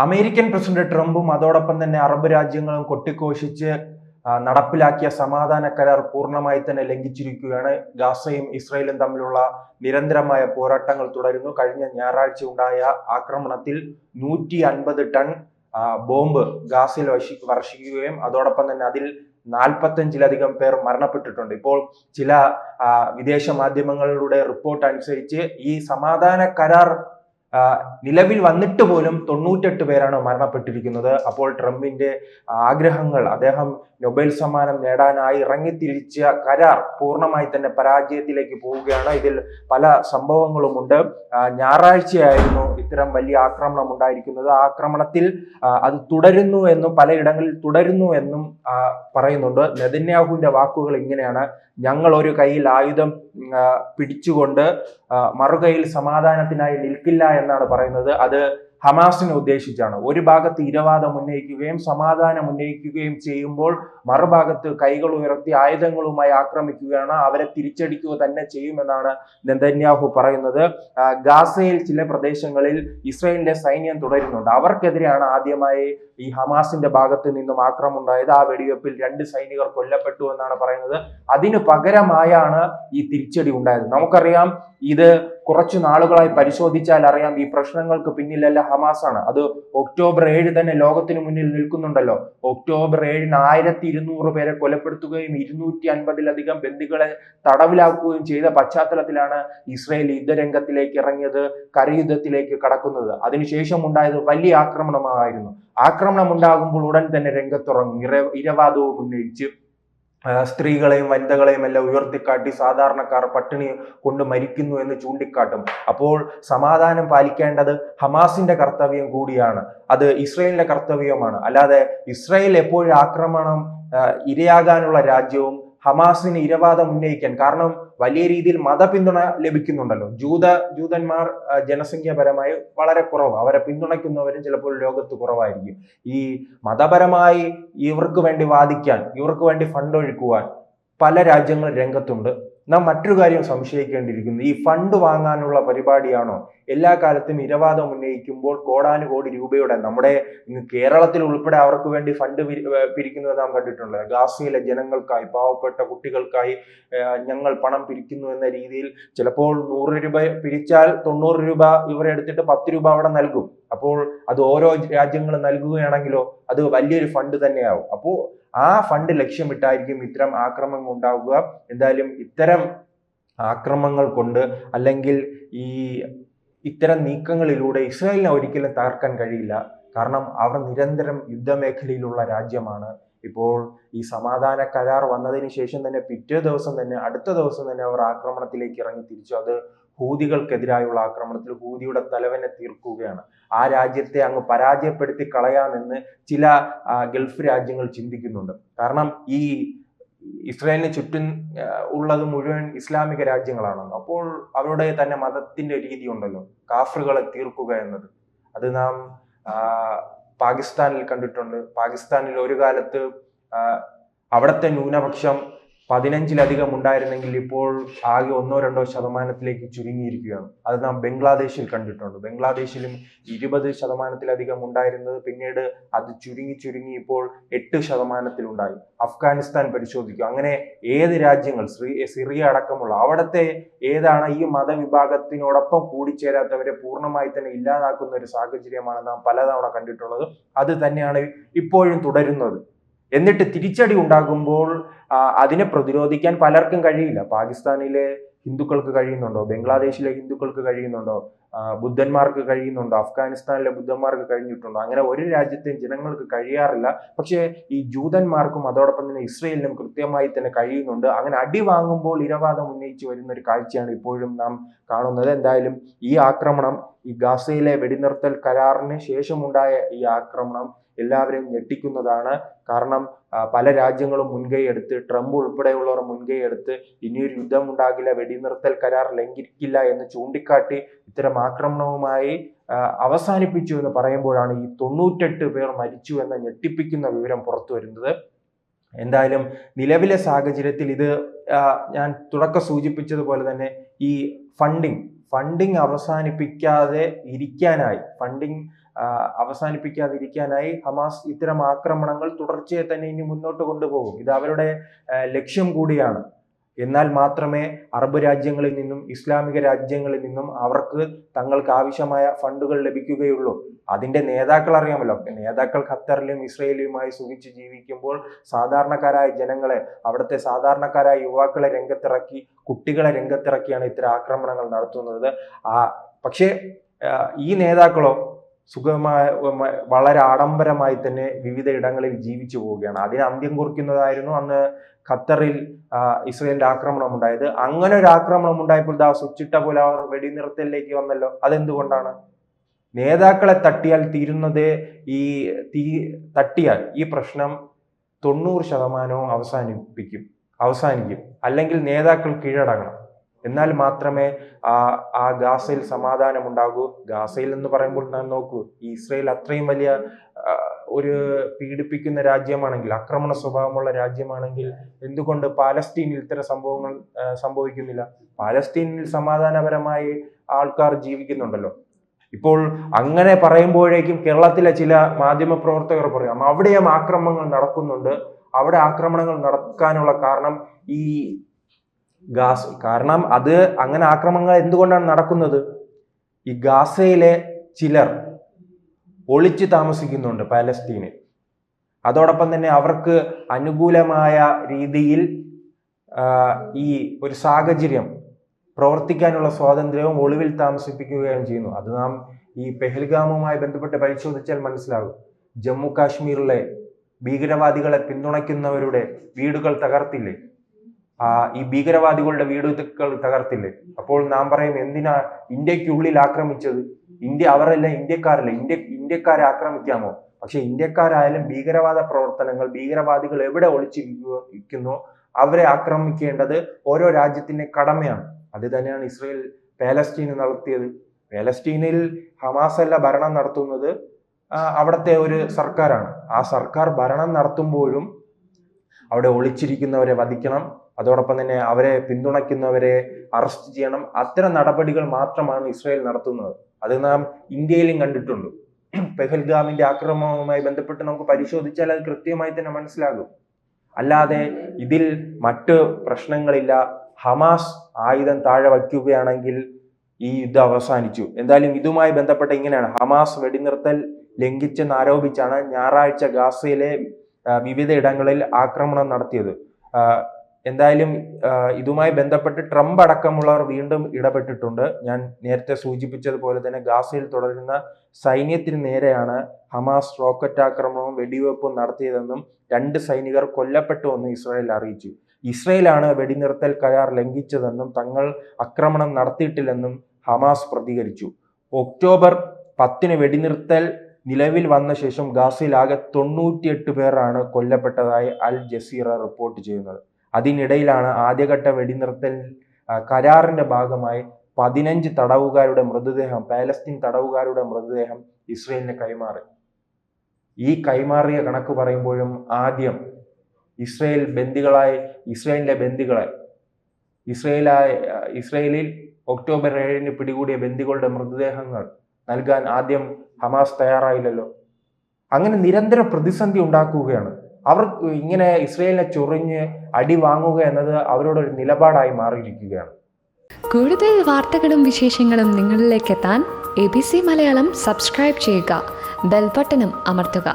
American president ട്രംപും അതോടൊപ്പം തന്നെ അറബ് രാജ്യങ്ങളും കൊട്ടിഘോഷിച്ച് നടപ്പിലാക്കിയ സമാധാന കരാർ പൂർണ്ണമായി തന്നെ ലംഘിച്ചിരിക്കുകയാണ്. ഗാസയും ഇസ്രായേലും തമ്മിലുള്ള നിരന്തരമായ പോരാട്ടങ്ങൾ തുടരുന്നു. കഴിഞ്ഞ ഞായറാഴ്ച ഉണ്ടായ ആക്രമണത്തിൽ 150 ടൺ ബോംബ് ഗാസയിൽ വർഷിക്കുകയും അതോടൊപ്പം തന്നെ അതിൽ 45-ലധികം പേർ മരണപ്പെട്ടിട്ടുണ്ട്. ഇപ്പോൾ ചില വിദേശ മാധ്യമങ്ങളുടെ റിപ്പോർട്ട് അനുസരിച്ച് ഈ സമാധാന കരാർ നിലവിൽ വന്നിട്ട് പോലും 98 പേരാണ് മരണപ്പെട്ടിരിക്കുന്നത്. അപ്പോൾ ട്രംപിന്റെ ആഗ്രഹങ്ങൾ, അദ്ദേഹം നൊബേൽ സമ്മാനം നേടാനായി ഇറങ്ങിത്തിരിച്ച കരാർ പൂർണ്ണമായി തന്നെ പരാജയത്തിലേക്ക് പോവുകയാണ്. ഇതിൽ പല സംഭവങ്ങളുമുണ്ട്. ഞായറാഴ്ചയായിരുന്നു ഇത്തരം വലിയ ആക്രമണം ഉണ്ടായിരിക്കുന്നത്. ആ ആക്രമണത്തിൽ അത് തുടരുന്നു എന്നും പലയിടങ്ങളിൽ തുടരുന്നു എന്നും പറയുന്നുണ്ട്. നെതന്യാഹുവിന്റെ വാക്കുകൾ ഇങ്ങനെയാണ്: ഞങ്ങൾ ഒരു കയ്യിൽ ആയുധം പിടിച്ചുകൊണ്ട് മറുകൈയിൽ സമാധാനത്തിനായി നിൽക്കില്ല എന്നാണ് പറയുന്നത്. അത് ഹമാസിനെ ഉദ്ദേശിച്ചാണ്. ഒരു ഭാഗത്ത് ഇരവാദം ഉന്നയിക്കുകയും സമാധാനം ഉന്നയിക്കുകയും ചെയ്യുമ്പോൾ മറുഭാഗത്ത് കൈകൾ ഉയർത്തി ആയുധങ്ങളുമായി ആക്രമിക്കുകയാണ്. അവരെ തിരിച്ചടിക്കുക തന്നെ ചെയ്യുമെന്നാണ് നെതന്യാഹു പറയുന്നത്. ഗാസയിൽ ചില പ്രദേശങ്ങളിൽ ഇസ്രായേലിന്റെ സൈന്യം തുടരുന്നുണ്ട്. അവർക്കെതിരെയാണ് ആദ്യമായി ഈ ഹമാസിന്റെ ഭാഗത്ത് നിന്നും ആക്രമണം ഉണ്ടായത്. ആ വെടിവെപ്പിൽ 2 സൈനികർ കൊല്ലപ്പെട്ടു എന്നാണ് പറയുന്നത്. അതിനു പകരമായാണ് ഈ തിരിച്ചടി ഉണ്ടായത്. നമുക്കറിയാം, ഇത് കുറച്ചു നാളുകളായി പരിശോധിച്ചാൽ അറിയാം, ഈ പ്രശ്നങ്ങൾക്ക് പിന്നിലല്ല ഹമാസാണ്. അത് ഒക്ടോബർ 7 തന്നെ ലോകത്തിന് മുന്നിൽ നിൽക്കുന്നുണ്ടല്ലോ. ഒക്ടോബർ 7-ന് 1200 പേരെ കൊലപ്പെടുത്തുകയും 250-ലധികം ബന്ദികളെ തടവിലാക്കുകയും ചെയ്ത പശ്ചാത്തലത്തിലാണ് ഇസ്രായേൽ യുദ്ധരംഗത്തിലേക്ക് ഇറങ്ങിയത്, കരയുദ്ധത്തിലേക്ക് കടക്കുന്നത്. അതിനുശേഷം ഉണ്ടായത് വലിയ ആക്രമണമായിരുന്നു. ആക്രമണം ഉണ്ടാകുമ്പോൾ ഉടൻ തന്നെ രംഗത്തിറങ്ങും, ഇരവാദവും ഉന്നയിച്ച് സ്ത്രീകളെയും വനിതകളെയും എല്ലാം ഉയർത്തിക്കാട്ടി സാധാരണക്കാർ പട്ടിണി കൊണ്ട് മരിക്കുന്നു എന്ന് ചൂണ്ടിക്കാട്ടും. അപ്പോൾ സമാധാനം പാലിക്കേണ്ടത് ഹമാസിന്റെ കർത്തവ്യം കൂടിയാണ്, അത് ഇസ്രായേലിന്റെ കർത്തവ്യമാണ്. അല്ലാതെ ഇസ്രായേൽ എപ്പോഴും ആക്രമണം ഇരയാകാനുള്ള രാജ്യവും ഹമാസിന് ഇരവാദം ഉന്നയിക്കാൻ, കാരണം വലിയ രീതിയിൽ മതപിന്തുണ ലഭിക്കുന്നുണ്ടല്ലോ. ജൂതന്മാർ ജനസംഖ്യാപരമായി വളരെ കുറവ്, അവരെ പിന്തുണയ്ക്കുന്നവരും ചിലപ്പോൾ ലോകത്ത് കുറവായിരിക്കും. ഈ മതപരമായി ഇവർക്ക് വേണ്ടി വാദിക്കാൻ, ഇവർക്ക് വേണ്ടി ഫണ്ട് ഒഴുക്കുവാൻ പല രാജ്യങ്ങൾ രംഗത്തുണ്ട്. നാം മറ്റൊരു കാര്യം സംശയിക്കേണ്ടിയിരിക്കുന്നു: ഈ ഫണ്ട് വാങ്ങാനുള്ള പരിപാടിയാണോ? എല്ലാ കാലത്തും ഇരവാദം ഉന്നയിക്കുമ്പോൾ കോടാനുകോടി രൂപയുടെ, നമ്മുടെ കേരളത്തിൽ ഉൾപ്പെടെ അവർക്ക് വേണ്ടി ഫണ്ട് പിരിക്കുന്നത് നാം കണ്ടിട്ടുണ്ട്. ഗാസയിലെ ജനങ്ങൾക്കായി, പാവപ്പെട്ട കുട്ടികൾക്കായി ഞങ്ങൾ പണം പിരിക്കുന്നു എന്ന രീതിയിൽ ചിലപ്പോൾ 100 രൂപ പിരിച്ചാൽ 90 രൂപ ഇവരെ എടുത്തിട്ട് 10 രൂപ അവിടെ നൽകും. അപ്പോൾ അത് ഓരോ രാജ്യങ്ങൾ നൽകുകയാണെങ്കിലോ അത് വലിയൊരു ഫണ്ട് തന്നെയാവും. അപ്പോൾ ആ ഫണ്ട് ലക്ഷ്യമിട്ടായിരിക്കും ഇത്തരം ആക്രമണങ്ങൾ ഉണ്ടാവുക. എന്തായാലും ഇത്തരം ആക്രമണങ്ങൾ കൊണ്ട് അല്ലെങ്കിൽ ഇത്തരം നീക്കങ്ങളിലൂടെ ഇസ്രായേലിനെ ഒരിക്കലും തകർക്കാൻ കഴിയില്ല. കാരണം അവർ നിരന്തരം യുദ്ധമേഖലയിലുള്ള രാജ്യമാണ്. ഇപ്പോൾ ഈ സമാധാന കരാർ വന്നതിന് ശേഷം തന്നെ പിറ്റേ ദിവസം തന്നെ, അടുത്ത ദിവസം തന്നെ അവർ ആക്രമണത്തിലേക്ക് ഇറങ്ങി തിരിച്ചു. അത് ഹൂതികൾക്കെതിരായുള്ള ആക്രമണത്തിൽ ഹൂതിയുടെ തലവനെ തീർക്കുകയാണ്. ആ രാജ്യത്തെ അങ്ങ് പരാജയപ്പെടുത്തി കളയാമെന്ന് ചില ഗൾഫ് രാജ്യങ്ങൾ ചിന്തിക്കുന്നുണ്ട്. കാരണം ഈ ഇസ്രായേലിന് ചുറ്റും ഉള്ളത് മുഴുവൻ ഇസ്ലാമിക രാജ്യങ്ങളാണല്ലോ. അപ്പോൾ അവരുടെ തന്നെ മതത്തിന്റെ രീതി ഉണ്ടല്ലോ, കാഫറുകളെ തീർക്കുക എന്നത്. അത് നാം പാകിസ്ഥാനിൽ കണ്ടിട്ടുണ്ട്. പാകിസ്ഥാനിൽ ഒരു കാലത്ത് അവിടുത്തെ ന്യൂനപക്ഷം 15-ലധികം ഉണ്ടായിരുന്നെങ്കിൽ ഇപ്പോൾ ആകെ 1-2% ചുരുങ്ങിയിരിക്കുകയാണ്. അത് നാം ബംഗ്ലാദേശിൽ കണ്ടിട്ടുണ്ട്. ബംഗ്ലാദേശിലും 20% ഉണ്ടായിരുന്നത് പിന്നീട് അത് ചുരുങ്ങി ഇപ്പോൾ 8% ഉണ്ടായി. അഫ്ഗാനിസ്ഥാൻ പരിശോധിക്കുക. അങ്ങനെ ഏത് രാജ്യങ്ങൾ, സിറിയ അടക്കമുള്ള അവിടുത്തെ ഏതാണ് ഈ മതവിഭാഗത്തിനോടൊപ്പം കൂടിച്ചേരാത്തവരെ പൂർണ്ണമായി തന്നെ ഇല്ലാതാക്കുന്ന ഒരു സാഹചര്യമാണ് നാം പലതവണ കണ്ടിട്ടുള്ളത്. അത് തന്നെയാണ് ഇപ്പോഴും തുടരുന്നത്. എന്നിട്ട് തിരിച്ചടി ഉണ്ടാകുമ്പോൾ അതിനെ പ്രതിരോധിക്കാൻ പലർക്കും കഴിയില്ല. പാകിസ്ഥാനിലെ ഹിന്ദുക്കൾക്ക് കഴിയുന്നുണ്ടോ? ബംഗ്ലാദേശിലെ ഹിന്ദുക്കൾക്ക് കഴിയുന്നുണ്ടോ? ബുദ്ധന്മാർക്ക് കഴിയുന്നുണ്ടോ? അഫ്ഗാനിസ്ഥാനിലെ ബുദ്ധന്മാർക്ക് കഴിഞ്ഞിട്ടുണ്ടോ? അങ്ങനെ ഒരു രാജ്യത്തെയും ജനങ്ങൾക്ക് കഴിയാറില്ല. പക്ഷേ ഈ ജൂതന്മാർക്കും അതോടൊപ്പം തന്നെ ഇസ്രായേലിനും കൃത്യമായി തന്നെ കഴിയുന്നുണ്ട്. അങ്ങനെ അടി വാങ്ങുമ്പോൾ ഇരവാദം ഉന്നയിച്ച് വരുന്ന ഒരു കാഴ്ചയാണ് ഇപ്പോഴും നാം കാണുന്നത്. എന്തായാലും ഈ ആക്രമണം, ഈ ഗാസയിലെ വെടിനിർത്തൽ കരാറിന് ശേഷമുണ്ടായ ഈ ആക്രമണം എല്ലാവരെയും ഞെട്ടിക്കുന്നതാണ്. കാരണം പല രാജ്യങ്ങളും മുൻകൈ എടുത്ത്, ട്രംപ് ഉൾപ്പെടെയുള്ളവർ മുൻകൈ എടുത്ത് ഇനിയൊരു യുദ്ധം ഉണ്ടാകില്ല, വെടിനിർത്തൽ കരാർ ലംഘിക്കില്ല എന്ന് ചൂണ്ടിക്കാട്ടി ഇത്തരം ആക്രമണവുമായി അവസാനിപ്പിച്ചു എന്ന് പറയുമ്പോഴാണ് ഈ 98 പേർ മരിച്ചു എന്ന ഞെട്ടിപ്പിക്കുന്ന വിവരം പുറത്തു വരുന്നത്. എന്തായാലും നിലവിലെ സാഹചര്യത്തിൽ ഇത് ഞാൻ തുടക്കം സൂചിപ്പിച്ചതുപോലെ തന്നെ ഈ ഫണ്ടിങ് അവസാനിപ്പിക്കാതെ ഇരിക്കാനായി, ഫണ്ടിങ് അവസാനിപ്പിക്കാതിരിക്കാനായി ഹമാസ് ഇത്തരം ആക്രമണങ്ങൾ തുടർച്ചയായി തന്നെ ഇനി മുന്നോട്ട് കൊണ്ടുപോകും. ഇത് അവരുടെ ലക്ഷ്യം കൂടിയാണ്. എന്നാൽ മാത്രമേ അറബ് രാജ്യങ്ങളിൽ നിന്നും ഇസ്ലാമിക രാജ്യങ്ങളിൽ നിന്നും അവർക്ക് തങ്ങൾക്ക് ആവശ്യമായ ഫണ്ടുകൾ ലഭിക്കുകയുള്ളൂ. അതിന്റെ നേതാക്കൾ അറിയാമല്ലോ. നേതാക്കൾ ഖത്തറിലും ഇസ്രയേലിലുമായി സുഖിച്ച് ജീവിക്കുമ്പോൾ സാധാരണക്കാരായ ജനങ്ങളെ, അവിടുത്തെ സാധാരണക്കാരായ യുവാക്കളെ രംഗത്തിറക്കി, കുട്ടികളെ രംഗത്തിറക്കിയാണ് ഇത്തരം ആക്രമണങ്ങൾ നടത്തുന്നത്. പക്ഷേ ഈ നേതാക്കളോ സുഖമായ വളരെ ആഡംബരമായി തന്നെ വിവിധ ഇടങ്ങളിൽ ജീവിച്ചു പോവുകയാണ്. അതിന് അന്ത്യം കുറിക്കുന്നതായിരുന്നു അന്ന് ഖത്തറിൽ ഇസ്രയേലിന്റെ ആക്രമണം ഉണ്ടായത്. അങ്ങനെ ഒരു ആക്രമണം ഉണ്ടായപ്പോൾ സ്വിച്ചിട്ട പോലെ അവർ വെടിനിർത്തലിലേക്ക് വന്നല്ലോ. അതെന്തുകൊണ്ടാണ്? നേതാക്കളെ തട്ടിയാൽ തീരുന്നത് തട്ടിയാൽ ഈ പ്രശ്നം 90% അവസാനിക്കും. അല്ലെങ്കിൽ നേതാക്കൾ കീഴടങ്ങണം. എന്നാൽ മാത്രമേ ആ ഗാസയിൽ സമാധാനം ഉണ്ടാകൂ. ഗാസയിൽ എന്ന് പറയുമ്പോൾ നോക്കൂ, ഈ ഇസ്രയേൽ അത്രയും വലിയ ഒരു പീഡിപ്പിക്കുന്ന രാജ്യമാണെങ്കിൽ, ആക്രമണ സ്വഭാവമുള്ള രാജ്യമാണെങ്കിൽ എന്തുകൊണ്ട് പാലസ്തീനിൽ ഇത്തരം സംഭവങ്ങൾ സംഭവിക്കുന്നില്ല? പാലസ്തീനിൽ സമാധാനപരമായി ആൾക്കാർ ജീവിക്കുന്നുണ്ടല്ലോ. ഇപ്പോൾ അങ്ങനെ പറയുമ്പോഴേക്കും കേരളത്തിലെ ചില മാധ്യമ പ്രവർത്തകർ പറയും അവിടെയും ആക്രമണങ്ങൾ നടക്കുന്നുണ്ട്. അവിടെ ആക്രമണങ്ങൾ നടക്കാനുള്ള കാരണം കാരണം അത് അങ്ങനെ ആക്രമണങ്ങൾ എന്തുകൊണ്ടാണ് നടക്കുന്നത്? ഈ ഗാസയിലെ ചിലർ ഒളിച്ചു താമസിക്കുന്നുണ്ട് പാലസ്തീനിൽ. അതോടൊപ്പം തന്നെ അവർക്ക് അനുകൂലമായ രീതിയിൽ ഈ ഒരു സാഹചര്യം, പ്രവർത്തിക്കാനുള്ള സ്വാതന്ത്ര്യവും ഒളിവിൽ താമസിപ്പിക്കുകയും ചെയ്യുന്നു. അത് നാം ഈ പെഹൽഗാമുമായി ബന്ധപ്പെട്ട് പരിശോധിച്ചാൽ മനസ്സിലാകും. ജമ്മു കാശ്മീരിലെ ഭീകരവാദികളെ പിന്തുണയ്ക്കുന്നവരുടെ വീടുകൾ തകർത്തില്ലേ? ഈ ഭീകരവാദികളുടെ വീടുകൾ തകർത്തില്ലേ? അപ്പോൾ നാം പറയും എന്തിനാ ഇന്ത്യക്കുള്ളിൽ ആക്രമിച്ചത്? അവരെല്ലാം ഇന്ത്യക്കാരെ ആക്രമിക്കാമോ? പക്ഷെ ഇന്ത്യക്കാരായാലും ഭീകരവാദ പ്രവർത്തനങ്ങൾ, ഭീകരവാദികൾ എവിടെ ഒളിച്ചിരിക്കുന്നു അവരെ ആക്രമിക്കേണ്ടത് ഓരോ രാജ്യത്തിന്റെ കടമയാണ്. അത് തന്നെയാണ് ഇസ്രയേൽ പാലസ്തീന് നടത്തിയത്. പാലസ്തീനിൽ ഹമാസ് അല്ല ഭരണം നടത്തുന്നത്, അവിടുത്തെ ഒരു സർക്കാരാണ്. ആ സർക്കാർ ഭരണം നടത്തുമ്പോഴും അവിടെ ഒളിച്ചിരിക്കുന്നവരെ വധിക്കണം, അതോടൊപ്പം തന്നെ അവരെ പിന്തുണയ്ക്കുന്നവരെ അറസ്റ്റ് ചെയ്യണം. അത്തരം നടപടികൾ മാത്രമാണ് ഇസ്രയേൽ നടത്തുന്നത്. അത് നാം ഇന്ത്യയിലും കണ്ടിട്ടുണ്ട്. പെഹൽഗാമിന്റെ ആക്രമണവുമായി ബന്ധപ്പെട്ട് നമുക്ക് പരിശോധിച്ചാൽ അത് കൃത്യമായി തന്നെ മനസ്സിലാകും. അല്ലാതെ ഇതിൽ മറ്റ് പ്രശ്നങ്ങളില്ല. ഹമാസ് ആയുധം താഴെ വയ്ക്കുകയാണെങ്കിൽ ഈ യുദ്ധം അവസാനിച്ചു. എന്തായാലും ഇതുമായി ബന്ധപ്പെട്ട ഇങ്ങനെയാണ്, ഹമാസ് വെടിനിർത്തൽ ലംഘിച്ചെന്ന് ആരോപിച്ചാണ് ഞായറാഴ്ച ഗാസയിലെ വിവിധ ഇടങ്ങളിൽ ആക്രമണം നടത്തിയത്. എന്തായാലും ഇതുമായി ബന്ധപ്പെട്ട് ട്രംപ് അടക്കമുള്ളവർ വീണ്ടും ഇടപെട്ടിട്ടുണ്ട്. ഞാൻ നേരത്തെ സൂചിപ്പിച്ചതുപോലെ തന്നെ ഗാസയിൽ തുടരുന്ന സൈന്യത്തിന് നേരെയാണ് ഹമാസ് റോക്കറ്റ് ആക്രമണവും വെടിവെപ്പും നടത്തിയതെന്നും 2 സൈനികർ കൊല്ലപ്പെട്ടുവെന്നും ഇസ്രായേൽ അറിയിച്ചു. ഇസ്രായേലാണ് വെടിനിർത്തൽ കരാർ ലംഘിച്ചതെന്നും തങ്ങൾ ആക്രമണം നടത്തിയിട്ടില്ലെന്നും ഹമാസ് പ്രതികരിച്ചു. ഒക്ടോബർ 10 വെടിനിർത്തൽ നിലവിൽ വന്ന ശേഷം ഗാസയിൽ ആകെ 98 പേരാണ് കൊല്ലപ്പെട്ടതായി അൽ ജസീറ റിപ്പോർട്ട് ചെയ്യുന്നത്. അതിനിടയിലാണ് ആദ്യഘട്ട വെടിനിർത്തൽ കരാറിന്റെ ഭാഗമായി 15 തടവുകാരുടെ മൃതദേഹം, പാലസ്തീൻ തടവുകാരുടെ മൃതദേഹം ഇസ്രയേലിന് കൈമാറി. ഈ കൈമാറിയ കണക്ക് പറയുമ്പോഴും ആദ്യം ഇസ്രയേലിലെ ബന്ദികളെ ഇസ്രയേലിൽ ഒക്ടോബർ 7 പിടികൂടിയ ബന്ദികളുടെ മൃതദേഹങ്ങൾ നൽകാൻ ആദ്യം ഹമാസ് തയ്യാറായില്ലല്ലോ. അങ്ങനെ നിരന്തര പ്രതിസന്ധി ഉണ്ടാക്കുകയാണ്. അവർ ഇങ്ങനെ ഇസ്രയേലിനെ ചൊറിഞ്ഞ് അടി വാങ്ങുക എന്നത് അവരോടൊരു നിലപാടായി മാറിയിരിക്കുകയാണ്. കൂടുതൽ വാർത്തകളും വിശേഷങ്ങളും നിങ്ങളിലേക്ക് എത്താൻ ABC മലയാളം സബ്സ്ക്രൈബ് ചെയ്യുക, ബെൽ ബട്ടണും അമർത്തുക.